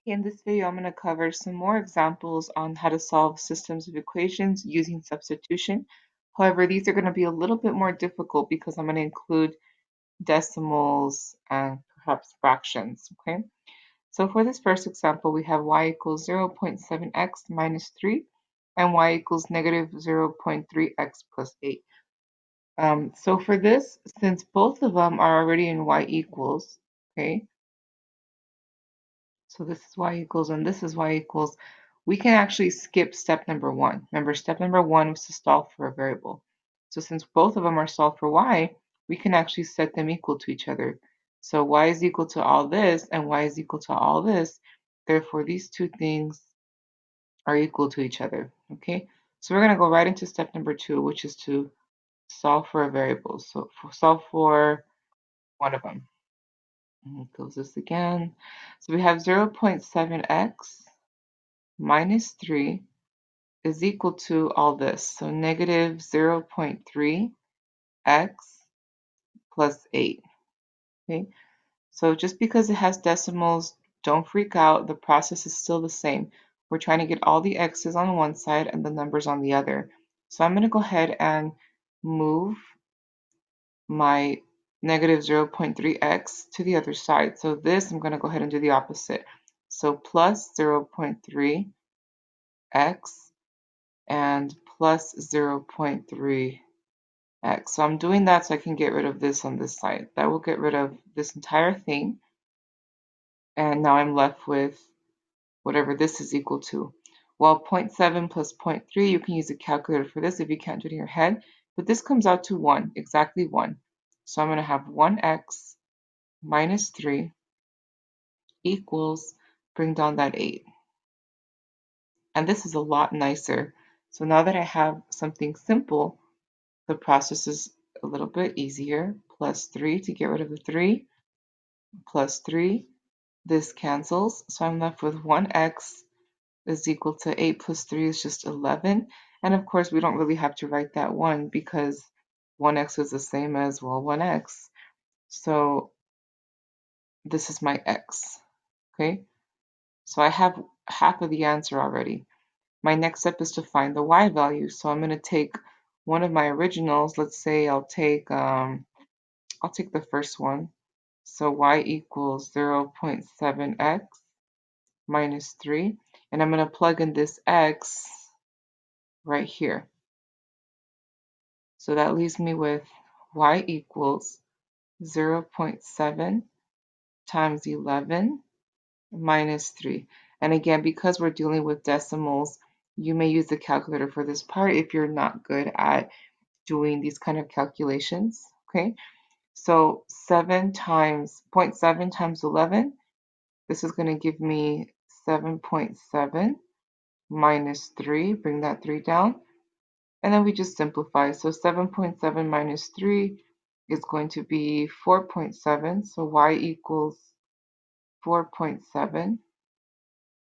In this video, I'm going to cover some more examples on how to solve systems of equations using substitution. However, these are going to be a little bit more difficult because I'm going to include decimals and perhaps fractions, okay? So for this first example, we have y equals 0.7x minus 3 and y equals negative 0.3x plus 8. So for this, since both of them are already in y equals, okay, so this is y equals and this is y equals, we can actually skip step number 1. Remember, step number 1 was to solve for a variable. So since both of them are solved for y, we can actually set them equal to each other. So y is equal to all this and y is equal to all this. Therefore, these two things are equal to each other, okay? So we're going to go right into step number 2, which is to solve for a variable. So solve for one of them. Close this again. So we have 0.7x minus 3 is equal to all this. So negative 0.3x plus 8. Okay. So just because it has decimals, don't freak out. The process is still the same. We're trying to get all the x's on one side and the numbers on the other. So I'm going to go ahead and move my negative 0.3x to the other side. So this, I'm going to go ahead and do the opposite. So plus 0.3x and plus 0.3x. So I'm doing that so I can get rid of this on this side. That will get rid of this entire thing. And now I'm left with whatever this is equal to. Well, 0.7 plus 0.3, you can use a calculator for this if you can't do it in your head. But this comes out to 1, exactly 1. So I'm going to have 1x minus 3 equals, bring down that 8. And this is a lot nicer. So now that I have something simple, the process is a little bit easier. Plus 3 to get rid of the 3, plus 3. This cancels, so I'm left with 1x is equal to 8 plus 3 is just 11. And of course, we don't really have to write that 1 because 1x is the same as, well, 1x. So this is my x, okay? So I have half of the answer already. My next step is to find the y value. So I'm going to take one of my originals. Let's say I'll take the first one. So y equals 0.7x minus 3. And I'm going to plug in this x right here. So that leaves me with y equals 0.7 times 11 minus 3. And again, because we're dealing with decimals, you may use the calculator for this part if you're not good at doing these kind of calculations, okay? So 7 times 0.7 times 11, this is going to give me 7.7 minus 3, bring that 3 down, and then we just simplify. So 7.7 minus 3 is going to be 4.7, so y equals 4.7,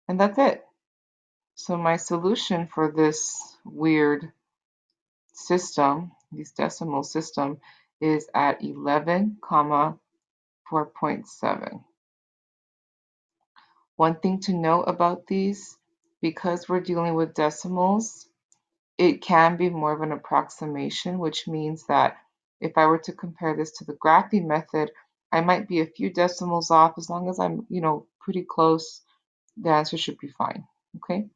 and that's it. So my solution for this weird system, this decimal system, is at 11, 4.7. One thing to note about these, because we're dealing with decimals, it can be more of an approximation, which means that if I were to compare this to the graphing method, I might be a few decimals off. As long as I'm, pretty close, the answer should be fine, okay?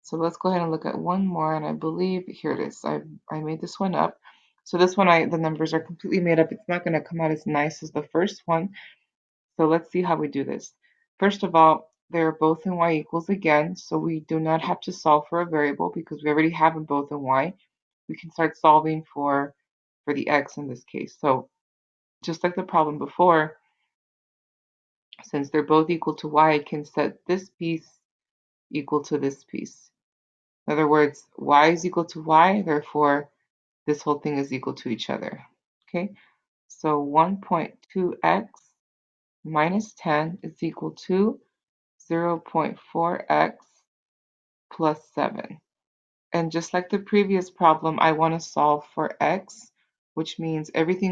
So let's go ahead and look at one more, and I believe, here it is. I made this one up. So this one, the numbers are completely made up. It's not going to come out as nice as the first one. So let's see how we do this. First of all, they're both in y equals again, so we do not have to solve for a variable because we already have them both in y. We can start solving for the x in this case. So just like the problem before, since they're both equal to y, I can set this piece equal to this piece. In other words, y is equal to y, therefore this whole thing is equal to each other. Okay, so 1.2x minus 10 is equal to 0.4x plus 7. And just like the previous problem, I want to solve for x, which means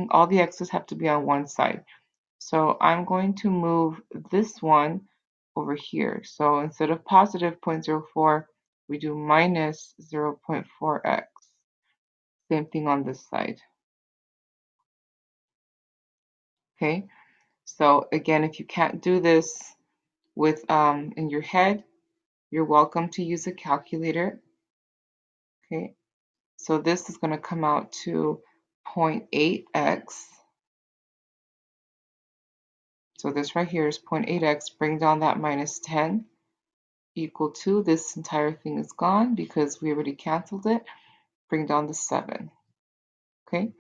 all the x's have to be on one side. So I'm going to move this one over here. So instead of positive 0.04, we do minus 0.4x. Same thing on this side. Okay, so again, if you can't do this with in your head, you're welcome to use a calculator. Okay, so this is going to come out to 0.8x. So this right here is 0.8x. Bring down that minus 10 equal to, this entire thing is gone because we already canceled it. Bring down the 7. Okay,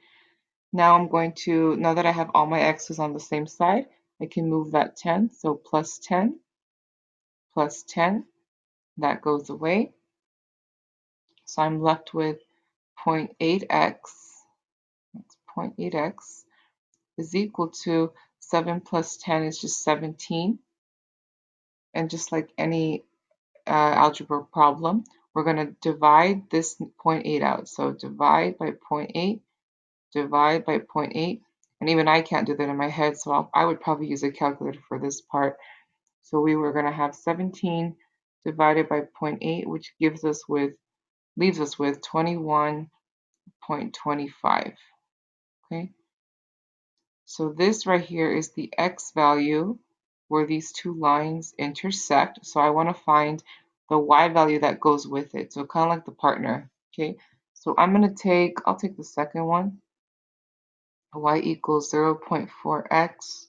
now I'm going to, now that I have all my x's on the same side, I can move that 10. So plus 10, that goes away. So I'm left with 0.8x, that's 0.8x, is equal to 7 plus 10 is just 17. And just like any algebra problem, we're going to divide this 0.8 out. So divide by 0.8, divide by 0.8. And even I can't do that in my head, so I would probably use a calculator for this part. So we were going to have 17 divided by 0.8, which leaves us with 21.25. Okay, so this right here is the x value where these two lines intersect. So I want to find the y value that goes with it. So kind of like the partner. Okay, so I'll take the second one. Y equals 0.4x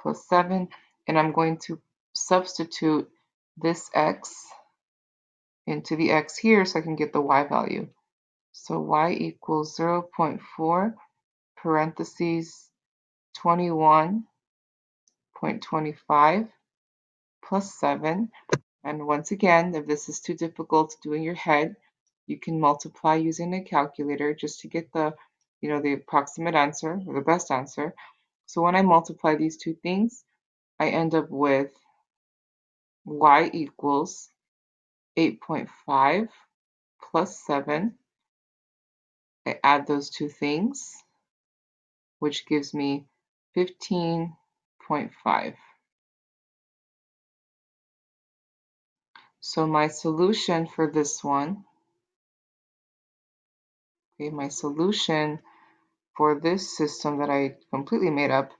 plus 7, and I'm going to substitute this x into the x here so I can get the y value. So y equals 0.4 parentheses 21.25 plus 7. And once again, if this is too difficult to do in your head, you can multiply using a calculator just to get the, the approximate answer or the best answer. So when I multiply these two things, I end up with y equals 8.5 plus 7. I add those two things, which gives me 15.5. So my solution for this one, okay, my solution for this system that I completely made up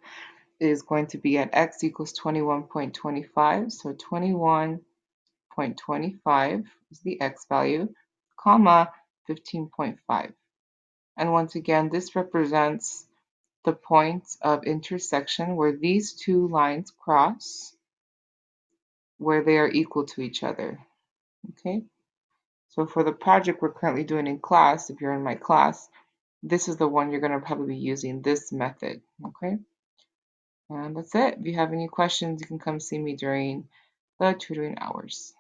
is going to be at x equals 21.25. So 21.25 is the x value, comma 15.5. And once again, this represents the point of intersection where these two lines cross, where they are equal to each other. Okay, so for the project we're currently doing in class, if you're in my class, this is the one you're going to probably be using this method. Okay, and that's it. If you have any questions, you can come see me during the tutoring hours.